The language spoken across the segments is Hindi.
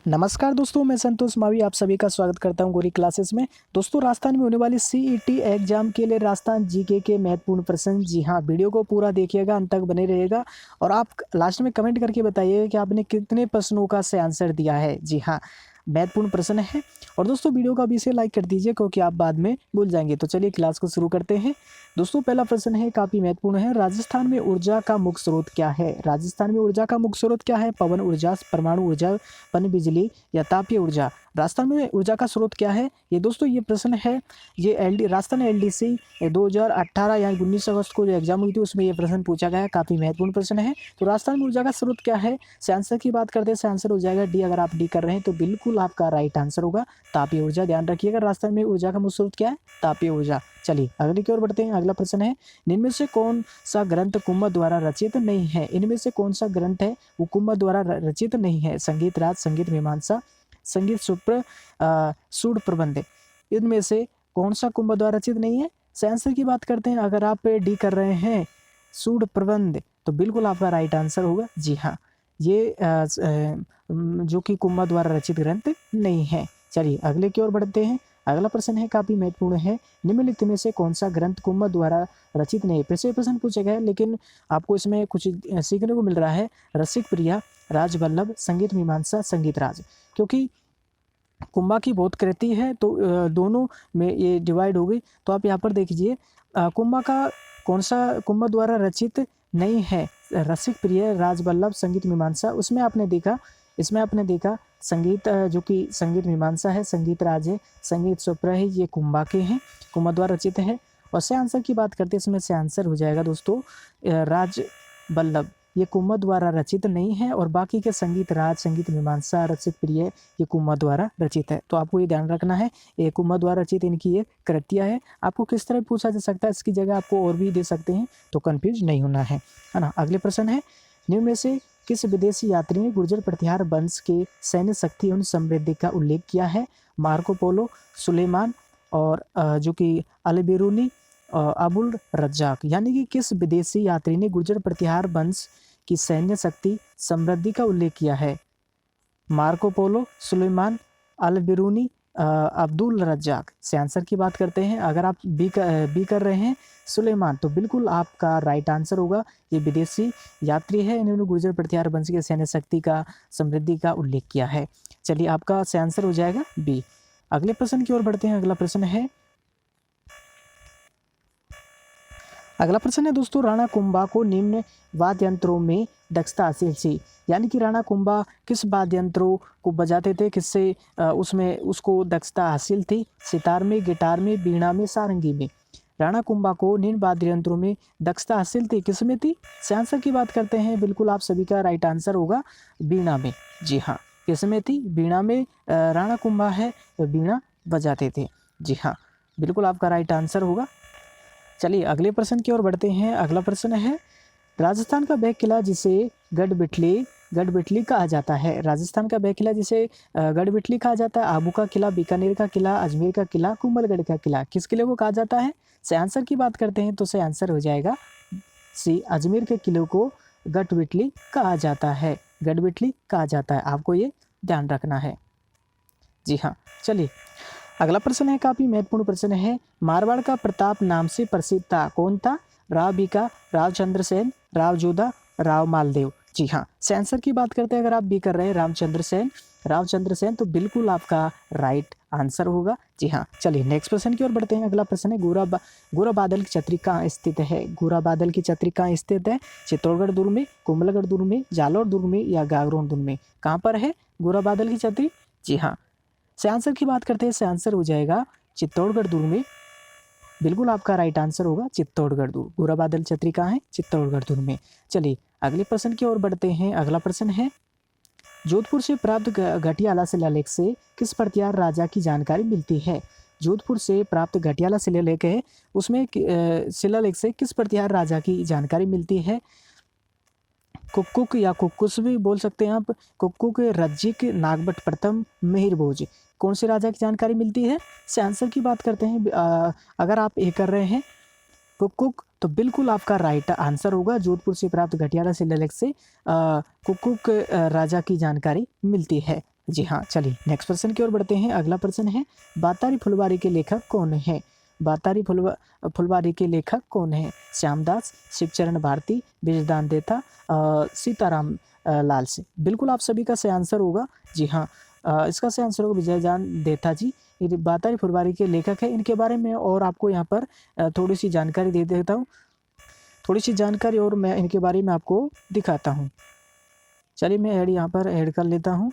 नमस्कार दोस्तों, मैं संतोष मावी आप सभी का स्वागत करता हूं गोरी क्लासेस में। दोस्तों, राजस्थान में होने वाली सीईटी एग्जाम के लिए राजस्थान जीके के महत्वपूर्ण प्रश्न। जी हां, वीडियो को पूरा देखिएगा, अंत तक बने रहिएगा और आप लास्ट में कमेंट करके बताइएगा कि आपने कितने प्रश्नों का से आंसर दिया है। जी हां, महत्वपूर्ण प्रश्न है। और दोस्तों, वीडियो को अभी से लाइक कर दीजिए क्योंकि आप बाद में भूल जाएंगे। तो चलिए क्लास को शुरू करते हैं। दोस्तों, पहला प्रश्न है, काफ़ी महत्वपूर्ण है। राजस्थान में ऊर्जा का मुख्य स्रोत क्या है? राजस्थान में ऊर्जा का मुख्य स्रोत क्या है? पवन ऊर्जा, परमाणु ऊर्जा, पन बिजली या तापीय ऊर्जा? राजस्थान में ऊर्जा का स्रोत क्या है? ये दोस्तों ये प्रश्न है, ये राजस्थान एलडीसी 2018 यानी 19 अगस्त को जो एग्जाम हुई थी उसमें ये प्रश्न पूछा गया है। काफ़ी महत्वपूर्ण प्रश्न है। तो राजस्थान में ऊर्जा का स्रोत क्या है? से आंसर की बात करते हैं, से आंसर हो जाएगा डी। अगर आप डी कर रहे हैं तो बिल्कुल आपका राइट आंसर होगा तापीय ऊर्जा। ध्यान रखिएगा, राजस्थान में ऊर्जा का मुख्य स्रोत क्या है? तापीय ऊर्जा। चलिए अगले की ओर बढ़ते हैं। अगला प्रश्न है, इनमें से कौन सा ग्रंथ कुंभ द्वारा रचित नहीं है? इनमें से कौन सा ग्रंथ है वो कुंभ द्वारा रचित नहीं है? संगीत राज, संगीत मीमांसा, संगीत सूड प्रबंध। इनमें से कौन सा कुंभ द्वारा रचित नहीं है? से आंसर की बात करते हैं, अगर आप डी कर रहे हैं सूड प्रबंध तो बिल्कुल आपका राइट आंसर होगा। जी हाँ, ये जो कि कुंभ द्वारा रचित ग्रंथ नहीं है। चलिए अगले की ओर बढ़ते हैं। अगला प्रश्न है, काफी महत्वपूर्ण है। निम्नलिखित में से कौन सा ग्रंथ कुंभ द्वारा रचित नहीं? फिर से प्रश्न पूछा गया है लेकिन आपको इसमें कुछ सीखने को मिल रहा है। रसिक प्रिया, राजवल्लभ, संगीत मीमांसा, संगीत राज। क्योंकि कुंभा की बहुत कृति है तो दोनों में ये डिवाइड हो गई। तो आप यहाँ पर देखिए, कुंभा का कौन सा कुंभ द्वारा रचित नहीं है? रसिक प्रिय, राजवल्लभ, संगीत मीमांसा। उसमें आपने देखा, इसमें आपने देखा संगीत जो कि संगीत मीमांसा है, संगीत राज है, संगीत स्वप्र है, ये कुंभा के हैं, कुंभा द्वारा रचित है। और से आंसर की बात करते हैं, इसमें से आंसर हो जाएगा दोस्तों राजवल्लभ। ये कुंभ द्वारा रचित नहीं है और बाकी के संगीत राज, संगीत मीमांसा, रसिक प्रिय ये कुंभ द्वारा रचित है। तो आपको ये ध्यान रखना है, ये कुंभ द्वारा रचित इनकी ये कृतियाँ है। आपको किस तरह पूछा जा सकता है, इसकी जगह आपको और भी दे सकते हैं, तो कंफ्यूज नहीं होना है ना। अगले प्रश्न है, निम्न में से किस विदेशी यात्री ने गुर्जर प्रतिहार वंश के सैन्य शक्ति एवं समृद्धि का उल्लेख किया है? मार्को पोलो, सुलेमान और जो कि अल-बिरूनी, अबुल रज्जाक। यानी कि किस विदेशी यात्री ने गुर्जर प्रतिहार वंश की सैन्य शक्ति समृद्धि का उल्लेख किया है? Marco Polo, Sulaiman, Al-Biruni, Abdul Razzaq. से आंसर की बात करते हैं, अगर आप बी कर रहे हैं सुलेमान तो बिल्कुल आपका राइट आंसर होगा। ये विदेशी यात्री है, इन्होंने गुर्जर प्रतिहार वंश की सैन्य शक्ति का समृद्धि का उल्लेख किया है। चलिए आपका से आंसर हो जाएगा बी। अगले प्रश्न की ओर बढ़ते हैं। अगला प्रश्न है दोस्तों, राणा कुंभा को निम्न वाद्य यंत्रों में दक्षता हासिल थी। यानी कि राणा कुंभा किस वाद्य यंत्रों को बजाते थे, किससे उसमें उसको दक्षता हासिल थी? सितार में, गिटार में, वीणा में, सारंगी में। राणा कुंभा को निम्न वाद्य यंत्रों में दक्षता हासिल थी, किस में थी? से आंसर की बात करते हैं, बिल्कुल आप सभी का राइट आंसर होगा वीणा में। जी हाँ, किस में थी? वीणा में। राणा कुंभा है वीणा बजाते थे। जी हाँ, बिल्कुल आपका राइट आंसर होगा। चलिए अगले प्रश्न की ओर बढ़ते हैं। अगला प्रश्न है, राजस्थान का वह किला जिसे गढ़बिटली कहा जाता है। राजस्थान का वह किला जिसे गढ़बिटली कहा जाता है। आबू का किला, बीकानेर का किला, अजमेर का किला, कुंभलगढ़ का किला। किस किले को कहा जाता है? से आंसर की बात करते हैं तो से आंसर हो जाएगा सी। अजमेर के किले को गढ़बिटली कहा जाता है, गढ़बिटली कहा जाता है। आपको ये ध्यान रखना है। जी हाँ, चलिए अगला प्रश्न है, काफी महत्वपूर्ण प्रश्न है। मारवाड़ का प्रताप नाम से प्रसिद्ध था, कौन था? राव बीका, राव चंद्रसेन, राव जोधा, राव मालदेव। जी हाँ, से आंसर की बात करते हैं, अगर आप बी कर रहे हैं राव चंद्रसेन तो बिल्कुल आपका राइट आंसर होगा। जी हाँ, चलिए नेक्स्ट प्रश्न की ओर बढ़ते हैं। अगला प्रश्न है, गोरा बादल की छतरी कहाँ स्थित है? गोरा बादल की छतरी कहाँ स्थित है? चित्तौड़गढ़ दुर्ग में, कुंभलगढ़ दुर्ग में, जालौर दुर्ग में या गागरोन दुर्ग में? कहाँ पर है गोरा बादल की छतरी? जी हाँ, से आंसर की बात करते हैं, से आंसर हो जाएगा चित्तौड़गढ़ दुर्ग में। बिल्कुल आपका राइट आंसर होगा चित्तौड़गढ़ दुर्ग। गोरा बादल छतरी कहाँ है? चित्तौड़गढ़ दुर्ग में। चलिए अगले प्रश्न की ओर बढ़ते हैं। अगला प्रश्न है, जोधपुर से प्राप्त घटियाला शिलालेख से किस प्रतिहार राजा की जानकारी मिलती है? जोधपुर से प्राप्त घटियाला शिलालेख है, उसमें शिलालेख से किस प्रतिहार राजा की जानकारी मिलती है? कुक्कुक या कुक्कुस भी बोल सकते हैं आप। कुक्कुक, रज्जिक, नागभट्ट प्रथम, मिहिर भोज। कौन से राजा की जानकारी मिलती है? से आंसर की बात करते हैं, अगर आप ए कर रहे हैं कुक्कुक तो बिल्कुल आपका राइट आंसर होगा। जोधपुर से प्राप्त घटियाला शिलालेख से कुक्कुक राजा की जानकारी मिलती है। जी हाँ, चलिए नेक्स्ट प्रश्न की ओर बढ़ते हैं। अगला प्रश्न है, बातारी फुलवारी के लेखक कौन है? बातारी फुलवारी के लेखक कौन है? श्यामदास, शिवचरण भारती, बिजदान देथा, सीताराम लाल से। बिल्कुल आप सभी का सही आंसर होगा। जी हाँ, इसका सही आंसर होगा विजयदान देथा जी। ये बातारी फुलवारी के लेखक है। इनके बारे में और आपको यहाँ पर थोड़ी सी जानकारी दे देता हूँ। थोड़ी सी जानकारी और मैं इनके बारे में आपको दिखाता हूँ। चलिए मैं यहाँ पर ऐड कर लेता हूँ।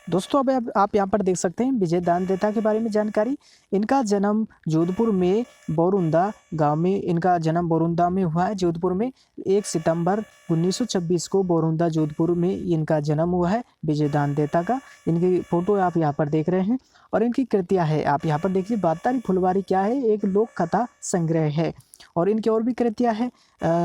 दोस्तों अब आप यहाँ पर देख सकते हैं विजयदान देथा के बारे में जानकारी। इनका जन्म जोधपुर में बोरुंदा गांव में इनका जन्म बोरुंदा में हुआ है। जोधपुर में 1 सितंबर 1926 को बोरुंदा जोधपुर में इनका जन्म हुआ है विजयदान देथा का। इनकी फोटो आप यहाँ पर देख रहे हैं और इनकी कृतियाँ है आप यहाँ पर देखिए। बातारी फुलवारी क्या है? एक लोक कथा संग्रह है। और इनकी और भी कृतियाँ है।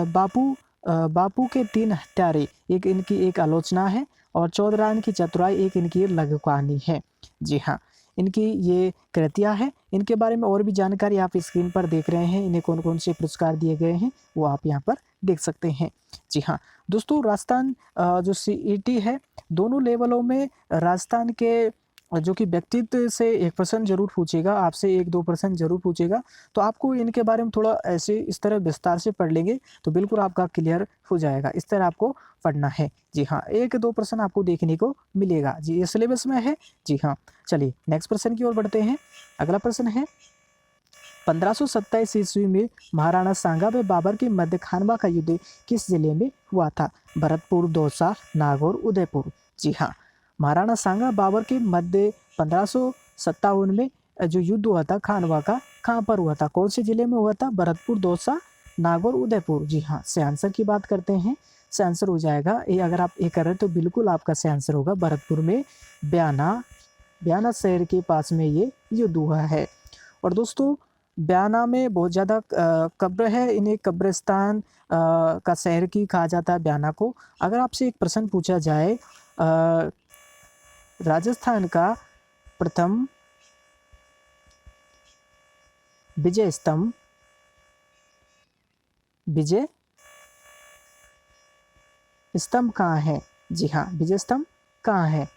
बापू के 3 हत्यारे एक इनकी एक आलोचना है। और 14 रान की चतुराई एक इनकी लघु कहानी है। जी हाँ, इनकी ये कृतियाँ हैं। इनके बारे में और भी जानकारी आप स्क्रीन पर देख रहे हैं। इन्हें कौन कौन से पुरस्कार दिए गए हैं वो आप यहाँ पर देख सकते हैं। जी हाँ दोस्तों, राजस्थान जो CET है दोनों लेवलों में राजस्थान के जो कि व्यक्तित्व से एक प्रश्न जरूर पूछेगा, आपसे 1-2 प्रश्न जरूर पूछेगा। तो आपको इनके बारे में थोड़ा ऐसे इस तरह विस्तार से पढ़ लेंगे तो बिल्कुल आपका क्लियर हो जाएगा। इस तरह आपको पढ़ना है। जी हाँ, 1-2 प्रश्न आपको देखने को मिलेगा। जी ये सिलेबस में है। जी हाँ, चलिए नेक्स्ट प्रश्न की ओर बढ़ते हैं। अगला प्रश्न है, 1527 ईस्वी में महाराणा सांगा व बाबर के मध्य खानवा का युद्ध किस जिले में हुआ था? भरतपुर, दौसा, नागौर, उदयपुर। जी हाँ, महाराणा सांगा बाबर के मध्य 1557 में जो युद्ध हुआ था खानवा का, कहाँ पर हुआ था? कौन से जिले में हुआ था? भरतपुर, दौसा, नागौर, उदयपुर। जी हाँ, से आंसर की बात करते हैं। से आंसर हो जाएगा ये। अगर आप ये कर रहे हैं तो बिल्कुल आपका से आंसर होगा भरतपुर में ब्याना शहर के पास में ये युद्ध हुआ है। और दोस्तों ब्याना में बहुत ज़्यादा कब्र है। इन्हें कब्रिस्तान का शहर की कहा जाता है ब्याना को। अगर आपसे एक प्रश्न पूछा जाए, राजस्थान का प्रथम विजय स्तंभ कहाँ है? जी हाँ, विजय स्तंभ कहाँ है?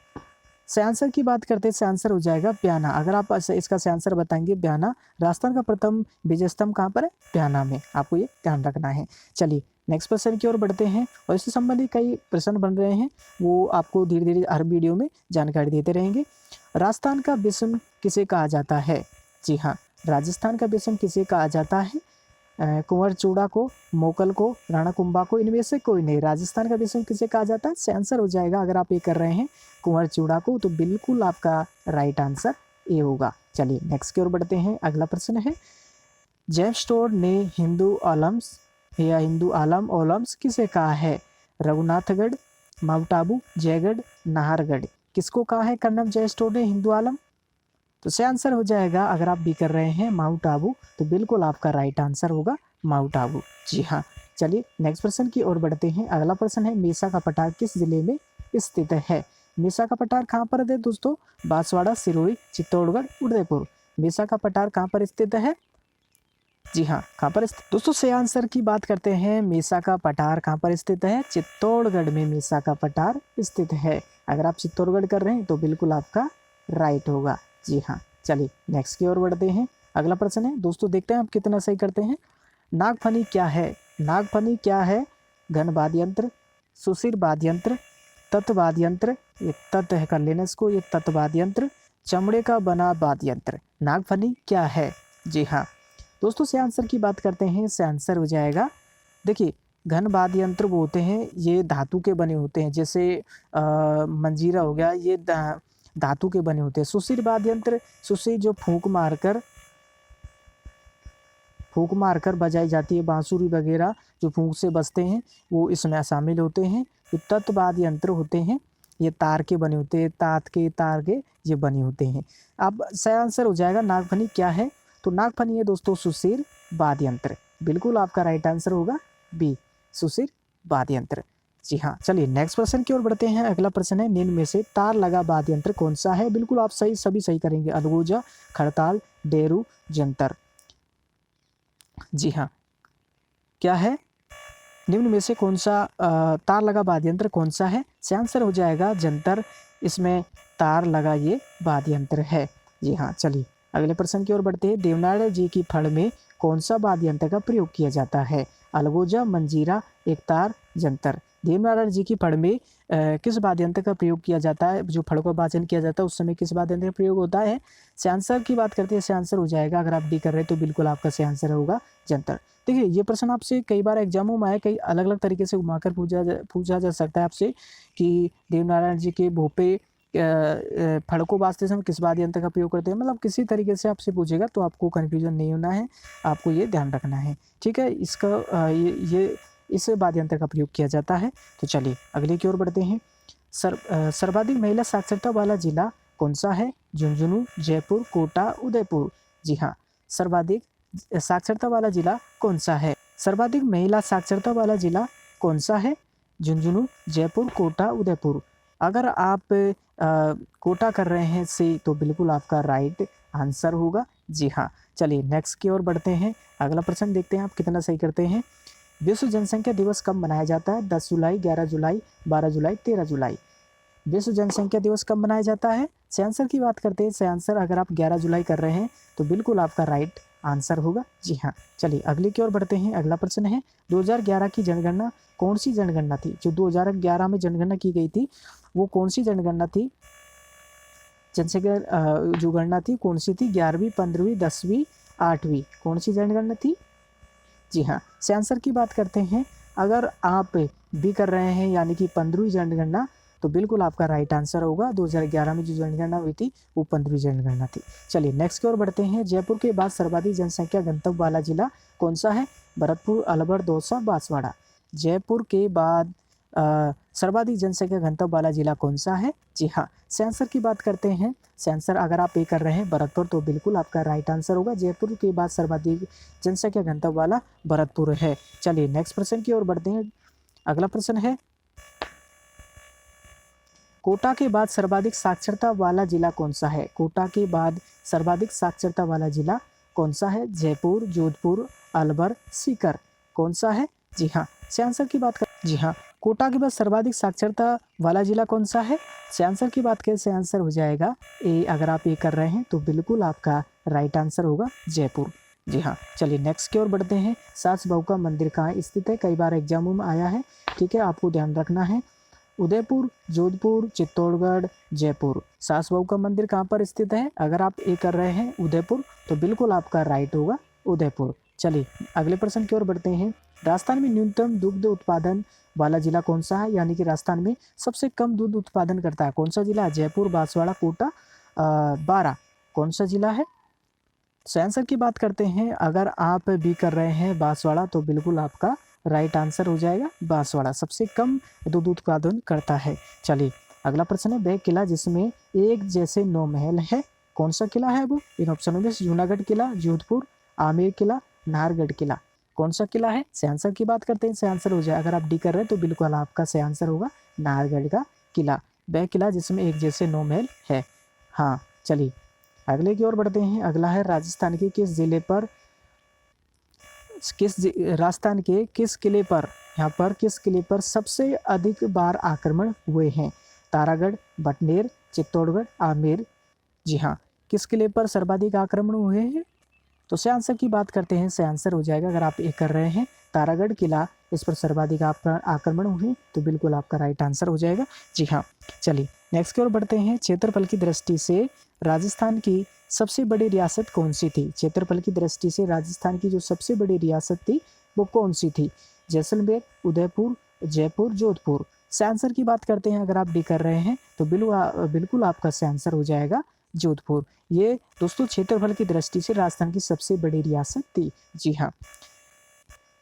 से आंसर की बात करते हैं। से आंसर हो जाएगा ब्याना। अगर आप इसका से आंसर बताएंगे ब्याना। राजस्थान का प्रथम विजय स्तंभ कहाँ पर है? ब्याना में। आपको ये ध्यान रखना है। चलिए नेक्स्ट प्रश्न की ओर बढ़ते हैं। और इससे संबंधित कई प्रश्न बन रहे हैं, वो आपको धीरे धीरे हर वीडियो में जानकारी देते रहेंगे। राजस्थान का विषम किसे कहा जाता है? जी हाँ, राजस्थान का विषम किसे कहा जाता है? कुंवर चूड़ा को, मोकल को, राणा कुंभा को, इनमें से कोई नहीं। राजस्थान का विषम किसे कहा जाता है? से आंसर हो जाएगा। अगर आप ये कर रहे हैं कुंवर चूड़ा को तो बिल्कुल आपका राइट आंसर ये होगा। चलिए नेक्स्ट की ओर बढ़ते हैं। अगला प्रश्न है, जेम्स टोड ने हिंदू आलम ओलम्स किसे कहा है? रघुनाथगढ़, माउंट आबू, जयगढ़, नाहरगढ़। किसको कहा है कर्नल जेम्स टोड ने हिंदू आलम? तो से आंसर हो जाएगा। अगर आप भी कर रहे हैं माउंट आबू तो बिल्कुल आपका राइट आंसर होगा माउंट आबू। जी हाँ, चलिए नेक्स्ट प्रश्न की ओर बढ़ते हैं। अगला प्रश्न है, मेसा का पठार किस जिले में स्थित है? मेसा का पठार कहाँ पर है दोस्तों? बांसवाड़ा, सिरोही, चित्तौड़गढ़, उदयपुर। मेसा का पठार कहाँ पर स्थित है? जी हाँ, कहाँ पर स्थित? दोस्तों से आंसर की बात करते हैं। मेसा का पठार कहाँ पर स्थित है? चित्तौड़गढ़ में मेसा का पठार स्थित है। अगर आप चित्तौड़गढ़ कर रहे हैं तो बिल्कुल आपका राइट होगा। जी हाँ, चलिए नेक्स्ट की ओर बढ़ते हैं। अगला प्रश्न है दोस्तों, देखते हैं आप कितना सही करते हैं। नागफनी क्या है? नागफनी क्या है? घन वाद्य यंत्र, सुशिर वाद्य यंत्र, तत्व वाद्य यंत्र, ये तत्व है कर लेना इसको, ये तत्व वाद्य यंत्र, चमड़े का बना वाद्य यंत्र। नागफनी क्या है? जी हाँ दोस्तों, से आंसर की बात करते हैं। से आंसर हो जाएगा, देखिए घन वाद्य यंत्र वो होते हैं ये धातु के बने होते हैं। जैसे मंजीरा हो गया, ये धातु के बने होते हैं। सुशिर वाद्य यंत्र, सुशिर जो फूंक मारकर बजाई जाती है, बांसुरी वगैरह जो फूंक से बजते हैं वो इसमें शामिल होते हैं। जो तत्व वाद्य यंत्र होते हैं ये तार के बने होते हैं, तार के ये बने होते हैं। अब सही आंसर हो जाएगा नागफनी क्या है? तो नागफनी है दोस्तों सुशिर वाद्य यंत्र। बिल्कुल आपका राइट आंसर होगा बी, सुशिर वाद्य यंत्र। जी हाँ, चलिए नेक्स्ट प्रश्न की ओर बढ़ते हैं। अगला प्रश्न है, निम्न में से तार लगा वाद्य यंत्र कौन सा है? बिल्कुल आप सभी सही करेंगे। अलगोजा, खड़ताल, डेरू, जंतर। जी हाँ, क्या है? निम्न में से कौन सा तार लगा वाद्य यंत्र कौन सा है? से आंसर हो जाएगा जंतर। इसमें तार लगा ये वाद्य यंत्र है। जी हाँ, चलिए अगले प्रश्न की ओर बढ़ते हैं। देवनारायण जी की फड़ में कौन सा वाद्य यंत्र का प्रयोग किया जाता है? अलगोजा, मंजीरा, एकतार, जंतर। देवनारायण जी की फड़ में किस वाद्य यंत्र का प्रयोग किया जाता है? जो फड़ का वाचन किया जाता है उस समय किस वाद्य यंत्र का प्रयोग होता है? से आंसर की बात करते हैं, से आंसर हो जाएगा, अगर आप डी कर रहे हैं तो बिल्कुल आपका से आंसर होगा जंतर। देखिए ये प्रश्न आपसे कई बार एग्जामों में आए, कई अलग अलग तरीके से घुमाकर पूछा जा सकता है आपसे कि देवनारायण जी के भोपे फड़ को बाजते समय किस वाद्य यंत्र का प्रयोग करते हैं, मतलब किसी तरीके से आपसे पूछेगा तो आपको कन्फ्यूजन नहीं होना है, आपको ये ध्यान रखना है। ठीक है, इसका ये इस वाद्य यंत्र का प्रयोग किया जाता है। तो चलिए अगले की ओर बढ़ते हैं। सर्वाधिक महिला साक्षरता वाला जिला कौन सा है? झुंझुनू, जयपुर, कोटा, उदयपुर। जी हाँ, सर्वाधिक साक्षरता वाला जिला कौन सा है? सर्वाधिक महिला साक्षरता वाला जिला कौन सा है? झुंझुनू, जयपुर, कोटा, उदयपुर। अगर आप कोटा कर रहे हैं से तो बिल्कुल आपका राइट आंसर होगा। जी हाँ, चलिए नेक्स्ट की ओर बढ़ते हैं। अगला प्रश्न देखते हैं आप कितना सही करते हैं। विश्व जनसंख्या दिवस कब मनाया जाता है? 10 जुलाई, 11 जुलाई, 12 जुलाई, 13 जुलाई। विश्व जनसंख्या दिवस कब मनाया जाता है? से आंसर की बात करते हैं। से आंसर अगर आप 11 जुलाई कर रहे हैं तो बिल्कुल आपका राइट आंसर होगा। जी हाँ, चलिए अगले की ओर बढ़ते हैं। अगला प्रश्न है 2011 की जनगणना कौन सी जनगणना थी? जो 2011 में जनगणना की गई थी वो कौन सी जनगणना थी? जनसंख्या जो गणना थी कौन सी थी? 11वीं, 15वीं, 10वीं, 8वीं, कौन सी जनगणना थी? जी हाँ, से आंसर की बात करते हैं। अगर आप बी कर रहे हैं यानी कि 15वीं जनगणना तो बिल्कुल आपका राइट आंसर होगा। 2011 में जो जनगणना हुई थी वो 15वीं जनगणना थी। चलिए नेक्स्ट की ओर बढ़ते हैं। जयपुर के बाद सर्वाधिक जनसंख्या घनत्व वाला जिला कौन सा है? भरतपुर, अलवर, दौसा, बांसवाड़ा। जयपुर के बाद सर्वाधिक जनसंख्या घनत्व वाला जिला कौन सा है? जी हाँ, से आंसर की बात करते हैं। से आंसर अगर आप ए कर रहे हैं भरतपुर तो बिल्कुल आपका राइट आंसर होगा। जयपुर के बाद सर्वाधिक जनसंख्या घनत्व वाला भरतपुर है। चलिए नेक्स्ट प्रश्न की ओर बढ़ते हैं। अगला प्रश्न है कोटा के बाद सर्वाधिक साक्षरता वाला जिला कौन सा है? कोटा के बाद सर्वाधिक साक्षरता वाला जिला कौन सा है? जयपुर, जोधपुर, अलवर, सीकर। कौन सा है? जी हाँ, से आंसर की बात कर। जी हाँ, कोटा के बाद सर्वाधिक साक्षरता वाला जिला कौन सा है? से आंसर की बात करें से आंसर हो जाएगा ए। अगर आप ए कर रहे हैं तो बिल्कुल आपका राइट आंसर होगा जयपुर। जी हाँ, चलिए नेक्स्ट की ओर बढ़ते हैं। सास बहू का मंदिर कहाँ स्थित है? कई बार एग्जामों में आया है। ठीक है, आपको ध्यान रखना है। उदयपुर, जोधपुर, चित्तौड़गढ़, जयपुर। सास बहू का मंदिर कहाँ पर स्थित है? अगर आप ए कर रहे हैं उदयपुर तो बिल्कुल आपका राइट होगा उदयपुर। चलिए अगले प्रश्न की ओर बढ़ते हैं। राजस्थान में न्यूनतम दुग्ध उत्पादन वाला जिला कौन सा है? यानी कि राजस्थान में सबसे कम दूध उत्पादन करता है कौन सा जिला? जयपुर, बांसवाड़ा, कोटा, बारा। कौन सा जिला है? तो आंसर की बात करते हैं। अगर आप भी कर रहे हैं बांसवाड़ा तो बिल्कुल आपका राइट आंसर हो जाएगा बांसवाड़ा सबसे कम दूध उत्पादन करता है। चलिए अगला प्रश्न है वह किला जिसमें एक जैसे 9 महल है कौन सा किला है वो? इन ऑप्शनों में जूनागढ़ किला, जोधपुर, आमेर किला, नाहरगढ़ किला। कौन सा किला है? से आंसर की बात करते हैं। से आंसर हो जाए अगर आप डी कर रहे हैं तो बिल्कुल आपका से आंसर होगा नाहरगढ़ का किला। वह किला जिसमें एक जैसे 9 महल है। हाँ, चलिए अगले की ओर बढ़ते हैं। अगला है राजस्थान के किस जिले पर राजस्थान के किस किले पर यहाँ पर किस किले पर सबसे अधिक बार आक्रमण हुए हैं? तारागढ़, बटनेर, चित्तौड़गढ़, आमेर। जी हाँ, किस किले पर सर्वाधिक आक्रमण हुए हैं? तो से आंसर की बात करते हैं। से आंसर हो जाएगा अगर आप ये कर रहे हैं तारागढ़ किला, इस पर सर्वाधिक आक्रमण हुए तो बिल्कुल आपका राइट आंसर हो जाएगा। जी हाँ, चलिए नेक्स्ट की ओर बढ़ते हैं। क्षेत्रफल की दृष्टि से राजस्थान की सबसे बड़ी रियासत कौन सी थी? क्षेत्रफल की दृष्टि से राजस्थान की जो सबसे बड़ी रियासत थी वो कौन सी थी? जैसलमेर, उदयपुर, जयपुर, जोधपुर। से आंसर की बात करते हैं। अगर आप डी कर रहे हैं तो बिल्कुल आपका से आंसर हो जाएगा जोधपुर। ये दोस्तों क्षेत्रफल की दृष्टि से राजस्थान की सबसे बड़ी रियासत थी। जी हाँ,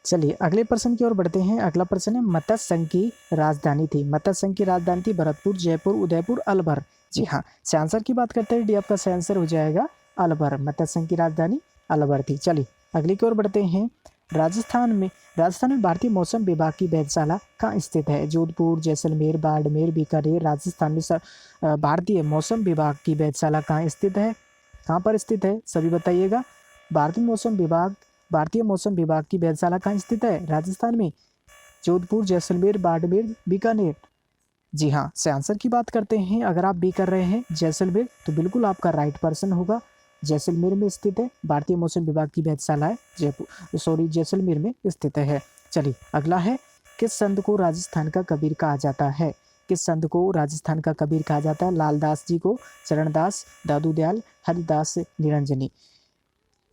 चलिए अगले प्रश्न की ओर बढ़ते हैं। अगला प्रश्न है मत्स्य संघ की राजधानी थी। मत्स्य संघ की राजधानी थी भरतपुर, जयपुर, उदयपुर, अलवर। जी हाँ, से आंसर की बात करते हैं। डी आपका से आंसर हो जाएगा अलवर। मत्स्य संघ की राजधानी अलवर थी। चलिए अगले की ओर बढ़ते हैं। राजस्थान में भारतीय मौसम विभाग की वेधशाला कहाँ स्थित है? जोधपुर, जैसलमेर, बाड़मेर, बीकानेर। राजस्थान में भारतीय मौसम विभाग की वेधशाला कहाँ स्थित है? कहाँ पर स्थित है सभी बताइएगा। भारतीय मौसम विभाग की वेधशाला कहाँ स्थित है? राजस्थान में। जोधपुर, जैसलमेर, बाड़मेर, बीकानेर। जी हाँ, से आंसर की बात करते हैं। अगर आप बी कर रहे हैं जैसलमेर तो बिल्कुल आपका राइट पर्सन होगा। जैसलमेर में स्थित है, भारतीय मौसम विभाग की वेधशाला है जैसलमेर में स्थित है। चलिए अगला है, किस संत को राजस्थान का कबीर कहा जाता है? किस संत को राजस्थान का कबीर कहा जाता है? लालदास जी को, चरणदास, दादू दयाल, हरिदास निरंजनी।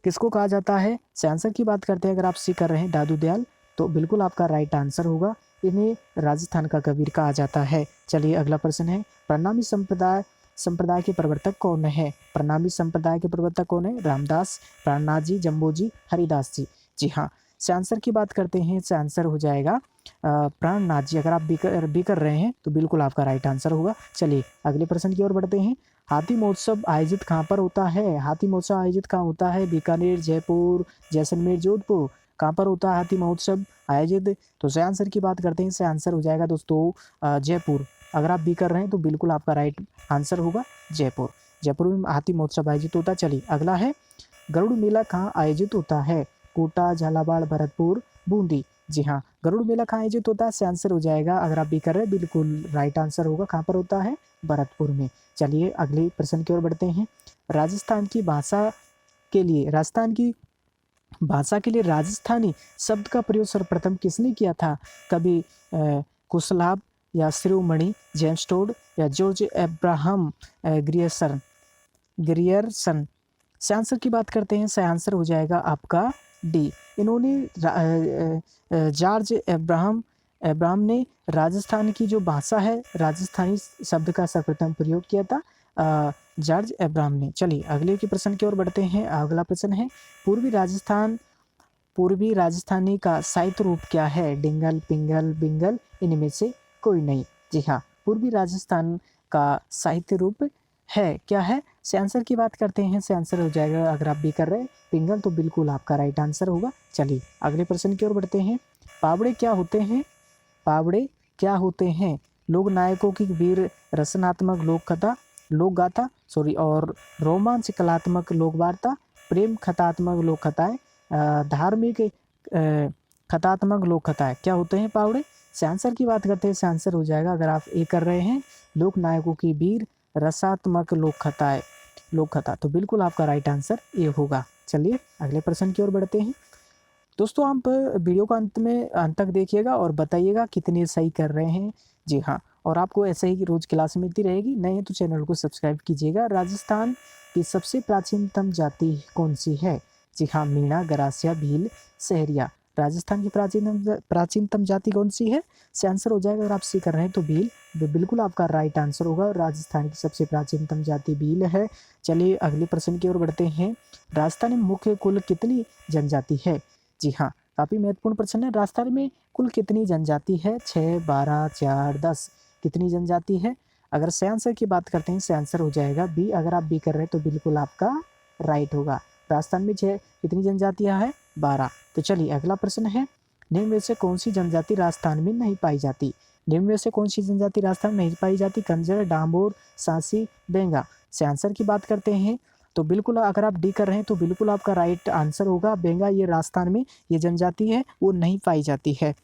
किसको कहा जाता है? से आंसर की बात करते हैं। अगर आप सी कर रहे हैं दादू दयाल तो बिल्कुल आपका राइट आंसर होगा। इन्हें राजस्थान का कबीर कहा जाता है। चलिए अगला प्रश्न है, प्रणामी संप्रदाय के प्रवर्तक कौन है? प्रणामी संप्रदाय के प्रवर्तक कौन है? रामदास, प्राणनाथ जी, जम्बो जी, हरिदास जी। जी हाँ, से आंसर की बात करते हैं। से आंसर हो जाएगा प्राणनाथ जी। अगर आप बी कर रहे हैं तो बिल्कुल आपका राइट आंसर होगा। चलिए अगले प्रश्न की ओर बढ़ते हैं। हाथी महोत्सव आयोजित कहाँ पर होता है? हाथी महोत्सव आयोजित कहाँ होता है? बीकानेर, जयपुर, जैसलमेर, जोधपुर। कहाँ पर होता है हाथी महोत्सव आयोजित? तो से आंसर की बात करते हैं। से आंसर हो जाएगा दोस्तों जयपुर। अगर आप बी कर रहे हैं तो बिल्कुल आपका राइट आंसर होगा जयपुर। जयपुर में हाथी महोत्सव आयोजित होता है। चलिए अगला है, गरुड़ मेला कहाँ आयोजित होता है? कोटा, झालावाड़, भरतपुर, बूंदी। जी हाँ, गरुड़ मेला कहाँ आयोजित होता है? से आंसर हो जाएगा, अगर आप बी कर रहे हैं बिल्कुल राइट आंसर होगा। कहाँ पर होता है? भरतपुर में। चलिए अगले प्रश्न की ओर बढ़ते हैं। राजस्थान की भाषा के लिए राजस्थानी शब्द का प्रयोग सर्वप्रथम किसने किया था? कभी कुशलाभ या शिरोमणि, जेम्स टोड या जॉर्ज एब्राहम ग्रियर्सन। से आंसर की बात करते हैं। से आंसर हो जाएगा आपका डी। इन्होंने जॉर्ज एब्राहम ने राजस्थान की जो भाषा है, राजस्थानी शब्द का सर्वप्रथम प्रयोग किया था जॉर्ज एब्राहम ने। चलिए अगले के प्रश्न की ओर बढ़ते हैं। अगला प्रश्न है, पूर्वी राजस्थानी का साहित्य रूप क्या है? डिंगल, पिंगल, बिंगल, इनमें से कोई नहीं। जी हाँ, पूर्वी राजस्थान का साहित्य रूप है, क्या है? से आंसर की बात करते हैं। से आंसर हो जाएगा, अगर आप भी कर रहे हैं पिंगल तो बिल्कुल आपका राइट आंसर होगा। चलिए अगले प्रश्न की ओर बढ़ते हैं। पावड़े क्या होते हैं? पावड़े क्या होते हैं? लोक नायकों की वीर रचनात्मक लोक गाथा और रोमांच कलात्मक लोक वार्ता, प्रेम कथात्मक लोक कथाएं, धार्मिक कथात्मक लोक कथाएं। क्या होते हैं पावड़े? से आंसर की बात करते हैं। से आंसर हो जाएगा, अगर आप ए कर रहे हैं लोक नायकों की वीर रसात्मक लोक कथा तो बिल्कुल आपका राइट आंसर ये होगा। चलिए अगले प्रश्न की ओर बढ़ते हैं। दोस्तों आप वीडियो को अंत तक देखिएगा और बताइएगा कितने सही कर रहे हैं। जी हाँ, और आपको ऐसे ही रोज क्लास मिलती रहेगी। नए हैं तो चैनल को सब्सक्राइब कीजिएगा। राजस्थान की सबसे प्राचीनतम जाति कौन सी है? जी हाँ, मीणा, गरासिया, भील, सहरिया। राजस्थान की प्राचीनतम जाति कौन सी है? से आंसर हो जाएगा, अगर आप सी कर रहे हैं तो भील बिल्कुल आपका राइट आंसर होगा। राजस्थान की सबसे प्राचीनतम जाति भील है। चलिए अगले प्रश्न की ओर बढ़ते हैं। राजस्थान में मुख्य कुल कितनी जनजाति है? जी हाँ, काफ़ी महत्वपूर्ण प्रश्न है। राजस्थान में कुल कितनी जनजाति है? 6, 12, 4, 10। कितनी जनजाति है? अगर से आंसर की बात करते हैं, से आंसर हो जाएगा बी। अगर आप बी कर रहे हैं तो बिल्कुल आपका राइट होगा। राजस्थान में 6 कितनी जनजातियां हैं? 12। तो चलिए अगला प्रश्न है, निम्न में से कौन सी जनजाति राजस्थान में नहीं पाई जाती? निम्न में से कौन सी जनजाति राजस्थान में नहीं पाई जाती? कंजर, डांबोर, सांसी, बेंगा। से आंसर की बात करते हैं तो बिल्कुल अगर आप डी कर रहे हैं तो बिल्कुल आपका राइट आंसर होगा। बेंगा ये राजस्थान में ये जनजाति है वो नहीं पाई जाती है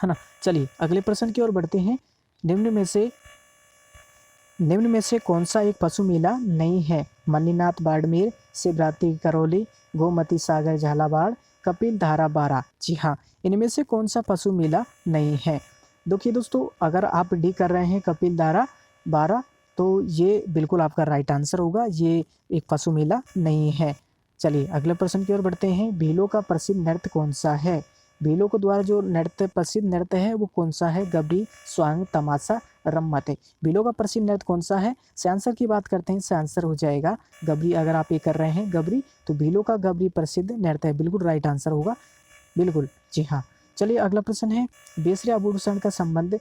ना। चलिए अगले प्रश्न की ओर बढ़ते हैं। निम्न में से कौन सा एक पशु मेला नहीं है? मणिनाथ बाड़मेर, शिवरात्रि करौली, गोमती सागर झालावाड़, कपिल धारा बारा। जी हाँ, इनमें से कौन सा पशु मेला नहीं है? देखिए दोस्तों, अगर आप डी कर रहे हैं कपिल धारा बारा तो ये बिल्कुल आपका राइट आंसर होगा। ये एक पशु मेला नहीं है। चलिए अगले प्रश्न की ओर बढ़ते हैं। भीलों का प्रसिद्ध नृत्य कौन सा है? भीलों के द्वारा जो प्रसिद्ध नृत्य है वो कौन सा है? गबरी, स्वांग, तमाशा, रम्मते। भीलों का प्रसिद्ध नृत्य कौन सा है? से आंसर की बात करते हैं। से आंसर हो जाएगा गबरी। अगर आप ये कर रहे हैं गबरी तो भीलों का गबरी प्रसिद्ध नृत्य है, बिल्कुल राइट आंसर होगा। बिल्कुल, जी हाँ। चलिए अगला प्रश्न है, बेसरी आभूषण का संबंध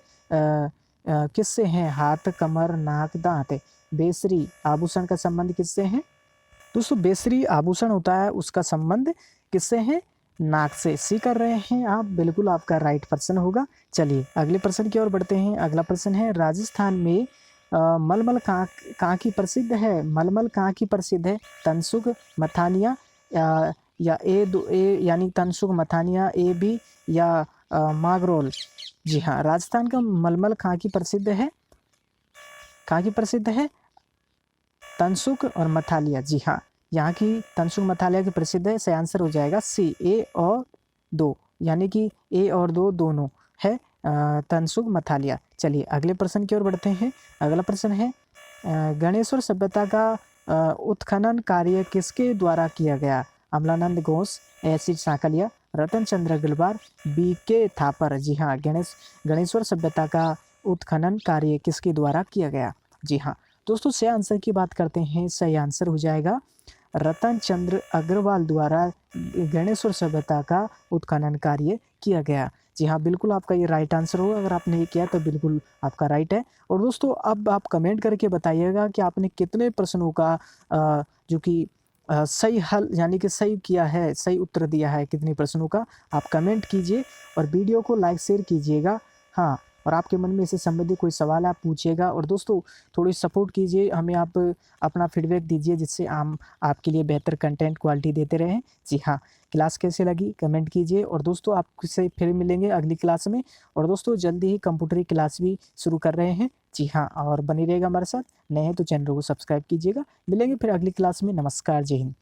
किससे है? हाथ, कमर, नाक, दांत। बेसरी आभूषण का संबंध किससे है? दोस्तों बेसरी आभूषण होता है उसका संबंध किससे है? नाक से। सी कर रहे हैं आप, बिल्कुल आपका राइट प्रश्न होगा। चलिए अगले प्रश्न की ओर बढ़ते हैं। अगला प्रश्न है, राजस्थान में मलमल कहाँ की प्रसिद्ध है? मलमल कहाँ की प्रसिद्ध है? तनसुख, मथानिया या ए यानी तनसुख, मथानिया, ए बी या मागरोल। जी हाँ, राजस्थान का मलमल कहाँ की प्रसिद्ध है? कहाँ की प्रसिद्ध है? तनसुख और मथालिया। जी हाँ, यहाँ की तनसुख मथालिया की प्रसिद्ध है। सही आंसर हो जाएगा सी, ए और दो, यानी कि ए और दो दोनों है तनसुख मथालिया। चलिए अगले प्रश्न की ओर बढ़ते हैं। अगला प्रश्न है गणेश्वर सभ्यता का उत्खनन कार्य किसके द्वारा किया गया? अमलानंद घोष, एसिड सांकलिया, रतन चंद्र गलबार, बी.के. थापर। जी हाँ, गणेश्वर सभ्यता का उत्खनन कार्य किसके द्वारा किया गया? जी हाँ दोस्तों, सही आंसर की बात करते हैं। सही आंसर हो जाएगा रतन चंद्र अग्रवाल द्वारा गणेश्वर सभ्यता का उत्खनन कार्य किया गया। जी हाँ, बिल्कुल आपका ये राइट आंसर होगा। अगर आपने ये किया तो बिल्कुल आपका राइट है। और दोस्तों अब आप कमेंट करके बताइएगा कि आपने कितने प्रश्नों का जो कि सही हल यानी कि सही किया है, सही उत्तर दिया है कितने प्रश्नों का। आप कमेंट कीजिए और वीडियो को लाइक शेयर कीजिएगा। हाँ, और आपके मन में इससे संबंधित कोई सवाल आप पूछिएगा। और दोस्तों थोड़ी सपोर्ट कीजिए हमें, आप अपना फीडबैक दीजिए जिससे हम आपके लिए बेहतर कंटेंट क्वालिटी देते रहें। जी हाँ, क्लास कैसे लगी कमेंट कीजिए। और दोस्तों आपसे फिर मिलेंगे अगली क्लास में। और दोस्तों जल्दी ही कंप्यूटर की क्लास भी शुरू कर रहे हैं। जी हाँ, और बनी रहेगा हमारे साथ। नए हैं तो चैनल को सब्सक्राइब कीजिएगा। मिलेंगे फिर अगली क्लास में। नमस्कार, जय हिंद।